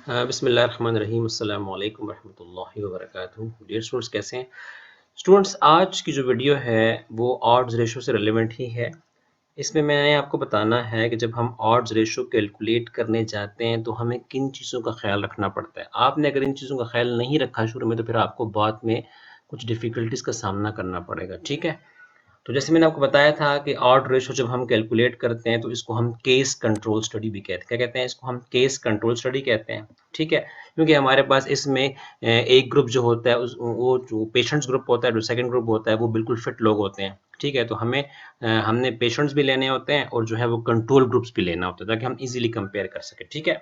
बिस्मिल्लाहिर्रहमानिर्रहीम अस्सलामु अलैकुम रहमतुल्लाहि व बरकातुहू। डियर स्टूडेंट्स, कैसे हैं स्टूडेंट्स? आज की जो वीडियो है वो ऑड्स रेशो से रिलेवेंट ही है। इसमें मैंने आपको बताना है कि जब हम ऑड्स रेशो कैलकुलेट करने जाते हैं तो हमें किन चीज़ों का ख्याल रखना पड़ता है। आपने अगर इन चीज़ों का ख्याल नहीं रखा शुरू में तो फिर आपको बाद में कुछ डिफ़िकल्टीज़ का सामना करना पड़ेगा, ठीक है? तो जैसे मैंने आपको बताया था कि ऑड रेशो जब हम कैलकुलेट करते हैं तो इसको हम केस कंट्रोल स्टडी भी कहते हैं। क्या कहते हैं? इसको हम केस कंट्रोल स्टडी कहते हैं, ठीक है? क्योंकि हमारे पास इसमें एक ग्रुप जो होता है उस वो जो पेशेंट्स ग्रुप होता है, जो सेकंड ग्रुप होता है वो बिल्कुल फिट लोग होते हैं, ठीक है? तो हमने पेशेंट्स भी लेने होते हैं और जो है वो कंट्रोल ग्रुप्स भी लेना होता है ताकि हम ईज़िली कंपेयर कर सकें, ठीक है?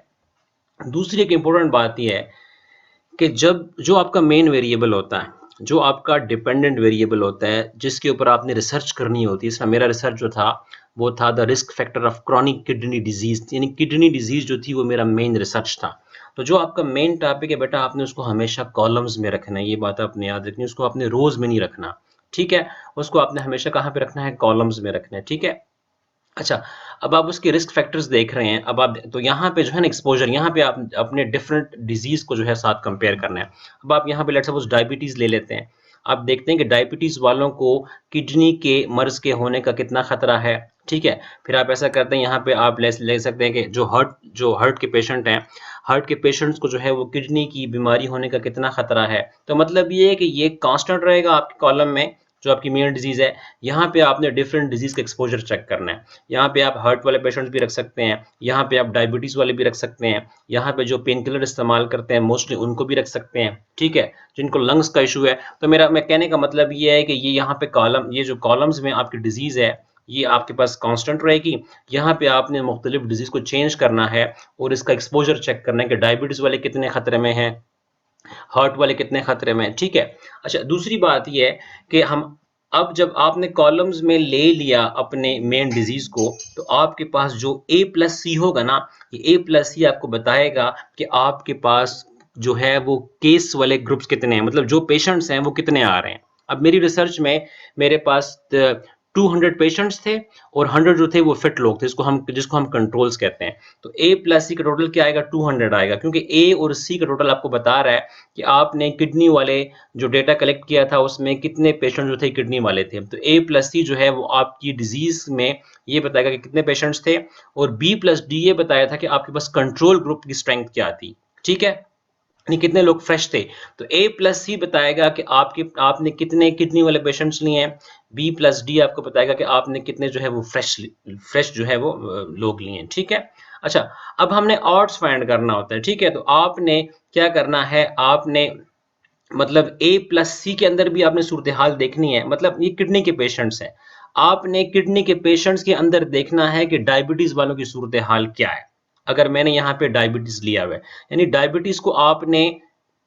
दूसरी एक इम्पोर्टेंट बात ये है कि जब जो आपका मेन वेरिएबल होता है, जो आपका डिपेंडेंट वेरिएबल होता है, जिसके ऊपर आपने रिसर्च करनी होती है, इसमें मेरा रिसर्च जो था, वो था the risk factor of chronic kidney disease, यानी किडनी डिजीज़ जो थी वो मेरा मेन रिसर्च था। तो जो आपका मेन टॉपिक है बेटा, आपने उसको हमेशा कॉलम्स में रखना है, ये बात आपने याद रखनी है, उसको आपने रोज़ में नहीं रखना, ठीक है? उसको आपने हमेशा कहाँ पे रखना है? कॉलम्स में रखना है, ठीक है? अच्छा, अब आप उसके रिस्क फैक्टर्स देख रहे हैं। अब आप तो यहाँ पे जो है ना एक्सपोज़र, यहाँ पे आप अपने डिफरेंट डिज़ीज़ को जो है साथ कंपेयर करना है। अब आप यहाँ पे लेट्स सपोज़ डायबिटीज़ ले लेते हैं। आप देखते हैं कि डायबिटीज़ वालों को किडनी के मर्ज़ के होने का कितना खतरा है, ठीक है? फिर आप ऐसा करते हैं, यहाँ पे आप ले सकते हैं कि जो हार्ट के पेशेंट हैं, हार्ट के पेशेंट्स को जो है वो किडनी की बीमारी होने का कितना खतरा है। तो मतलब ये है कि ये कांस्टेंट रहेगा आपके कॉलम में, जो आपकी मेन डिज़ीज़ है। यहाँ पे आपने डिफरेंट डिज़ीज़ का एक्सपोज़र चेक करना है। यहाँ पे आप हार्ट वाले पेशेंट्स भी रख सकते हैं, यहाँ पे आप डायबिटीज़ वाले भी रख सकते हैं, यहाँ पे जो पेन किलर इस्तेमाल करते हैं मोस्टली उनको भी रख सकते हैं, ठीक है? जिनको लंग्स का इशू है। तो मैं कहने का मतलब ये है कि ये यहाँ पे ये जो कॉलम्स में आपकी डिज़ीज़ है, ये आपके पास कांस्टेंट रहेगी। यहाँ पे आपने मुख्तलिफ डिज़ीज़ को चेंज करना है और इसका एक्सपोज़र चेक करना है कि डायबिटीज़ वाले कितने खतरे में हैं, हार्ट वाले कितने खतरे में हैं, ठीक है? अच्छा, दूसरी बात ये है कि हम अब जब आपने कॉलम्स में ले लिया अपने मेन डिजीज़ को, तो आपके पास जो ए प्लस सी होगा ना, ये ए प्लस सी आपको बताएगा कि आपके पास जो है वो केस वाले ग्रुप्स कितने हैं, मतलब जो पेशेंट्स हैं वो कितने आ रहे हैं। अब मेरी रिसर्च में मेरे पास 200 पेशेंट्स थे और 100 जो थे वो फिट लोग थे, जिसको हम कंट्रोल्स कहते हैं। तो ए प्लस सी का टोटल क्या आएगा? 200 आएगा, क्योंकि ए और सी का टोटल आपको बता रहा है कि आपने किडनी वाले जो डेटा कलेक्ट किया था उसमें कितने पेशेंट जो थे किडनी वाले थे। तो ए प्लस सी जो है वो आपकी डिजीज में ये बताएगा कि कितने पेशेंट्स थे, और बी प्लस डी ये बताया था कि आपके पास कंट्रोल ग्रुप की स्ट्रेंथ क्या थी, ठीक है? यानी कितने लोग फ्रेश थे। तो ए प्लस सी बताएगा कि आपने कितने किडनी वाले पेशेंट्स लिए हैं। बी प्लस डी आपको बताएगा कि आपने कितने जो है वो फ्रेश जो है वो लोग लिए हैं, ठीक है? अच्छा, अब हमने ऑड्स फाइंड करना होता है, ठीक है? तो आपने क्या करना है, आपने मतलब ए प्लस सी के अंदर भी आपने सूरत हाल देखनी है। मतलब ये किडनी के पेशेंट्स हैं, आपने किडनी के पेशेंट्स के अंदर देखना है कि डायबिटीज वालों की सूरत हाल क्या है। अगर मैंने यहाँ पे डायबिटीज लिया हुआ है, यानी डायबिटीज को आपने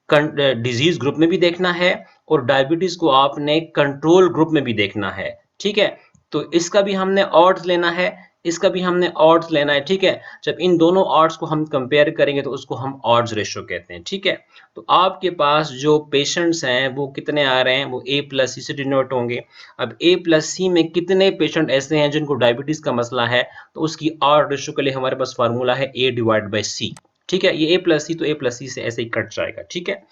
डिजीज ग्रुप में भी देखना है और डायबिटीज को आपने कंट्रोल ग्रुप में भी देखना है, ठीक है? तो इसका भी हमने ऑड्स लेना है, इसका भी हमने ऑड्स लेना है, ठीक है? जब इन दोनों ऑड्स को हम कंपेयर करेंगे तो उसको हम ऑड्स रेशो कहते हैं, ठीक है? तो आपके पास जो पेशेंट्स हैं वो कितने आ रहे हैं, वो ए प्लस सी से डिनोट होंगे। अब ए प्लस सी में कितने पेशेंट ऐसे हैं जिनको डायबिटीज का मसला है, तो उसकी ऑड रेशो के लिए हमारे पास फार्मूला है ए डिवाइड बाई सी, ठीक है? ये ए प्लस सी तो ए प्लस सी से ऐसे ही कट जाएगा, ठीक है?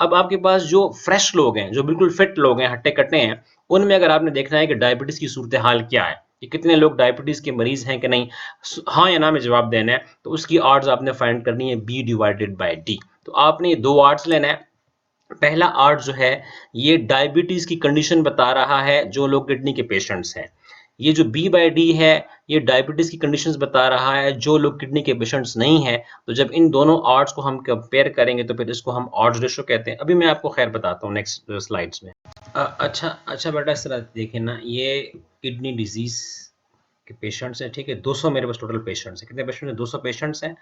अब आपके पास जो फ्रेश लोग हैं, जो बिल्कुल फिट लोग हैं, हट्टे कट्टे हैं, उनमें अगर आपने देखना है कि डायबिटीज की सूरत हाल क्या है, कि कितने लोग डायबिटीज के मरीज हैं कि नहीं, हाँ या ना में जवाब देना है, तो उसकी ऑड्स आपने फाइंड करनी है बी डिवाइडेड बाई डी। तो आपने दो ऑड्स लेना है। पहला आर्ट जो है ये डायबिटीज की कंडीशन बता रहा है जो लोग किडनी के पेशेंट्स हैं। ये जो बी बाई डी है ये डायबिटीज की कंडीशंस बता रहा है जो लोग किडनी के पेशेंट्स नहीं हैं। तो जब इन दोनों आर्ट्स को हम कंपेयर करेंगे तो फिर इसको हम ऑड्स रेशो कहते हैं। अभी मैं आपको खैर बताता हूँ नेक्स्ट स्लाइड्स में। अच्छा अच्छा बेटा, इस तरह देखिए ना, ये किडनी डिजीज के पेशेंट्स हैं, ठीक है? 200 मेरे पास टोटल पेशेंट्स हैं। कितने पेशेंट्स हैं? 200 पेशेंट्स हैं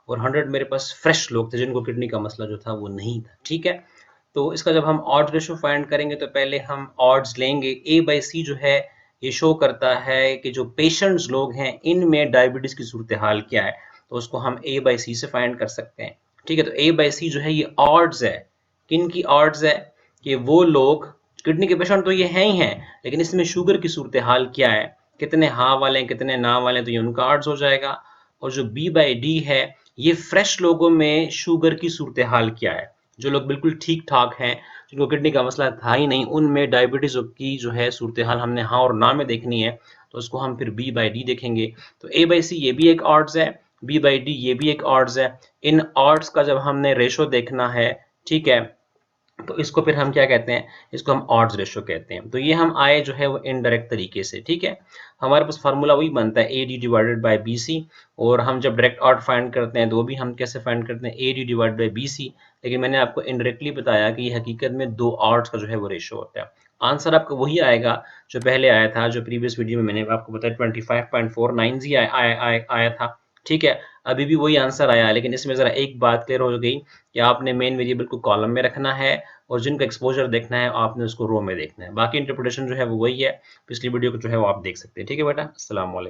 और 100 मेरे पास फ्रेश लोग थे जिनको किडनी का मसला जो था वो नहीं था, ठीक है? तो इसका जब हम ऑड रेशो फाइंड करेंगे तो पहले हम ऑड्स लेंगे। ए बाई सी जो है ये शो करता है कि जो पेशेंट्स लोग हैं इनमें डायबिटीज की सूरत हाल क्या है, तो उसको हम ए बाई सी से फाइंड कर सकते हैं, ठीक है? तो ए बाई सी जो है ये ऑड्स है। किन की ऑड्स है? कि वो लोग, किडनी के पेशेंट तो ये हैं ही हैं, लेकिन इसमें शुगर की सूरत हाल क्या है, कितने हाँ वाले हैं कितने ना वाले हैं, तो ये उनका ऑड्स हो जाएगा। और जो बी बाई डी है ये फ्रेश लोगों में शुगर की सूरत हाल क्या है। जो लोग बिल्कुल ठीक ठाक हैं, जिनको किडनी का मसला था ही नहीं, उनमें डायबिटीज़ की जो है सूरत हाल हमने हाँ और ना में देखनी है, तो उसको हम फिर बी बाई डी देखेंगे। तो ए बाई सी ये भी एक ऑड्स है, बी बाई डी ये भी एक ऑड्स है। इन ऑड्स का जब हमने रेशो देखना है, ठीक है, तो इसको फिर हम क्या कहते हैं, इसको हम ऑड्स रेशो कहते हैं। तो ये हम आए जो है वो इनडायरेक्ट तरीके से, ठीक है। हमारे पास फार्मूला वही बनता है A D divided by B C, और हम जब डायरेक्ट ऑड फाइंड करते हैं तो वो भी हम कैसे फाइंड करते हैं, A D divided by B C. लेकिन मैंने आपको इनडायरेक्टली बताया कि ये हकीकत में दो ऑड्स का जो है वो रेशो होता है। आंसर आपका वही आएगा जो पहले आया था, जो प्रीवियस वीडियो में मैंने आपको बताया 25.49 आया था, ठीक है। अभी भी वही आंसर आया, लेकिन इसमें ज़रा एक बात क्लियर हो गई कि आपने मेन वेरिएबल को कॉलम में रखना है और जिनका एक्सपोजर देखना है आपने उसको रो में देखना है। बाकी इंटरप्रिटेशन जो है वो वही है, पिछली वीडियो को जो है वो आप देख सकते हैं। ठीक है बेटा, अस्सलाम वालेकुम।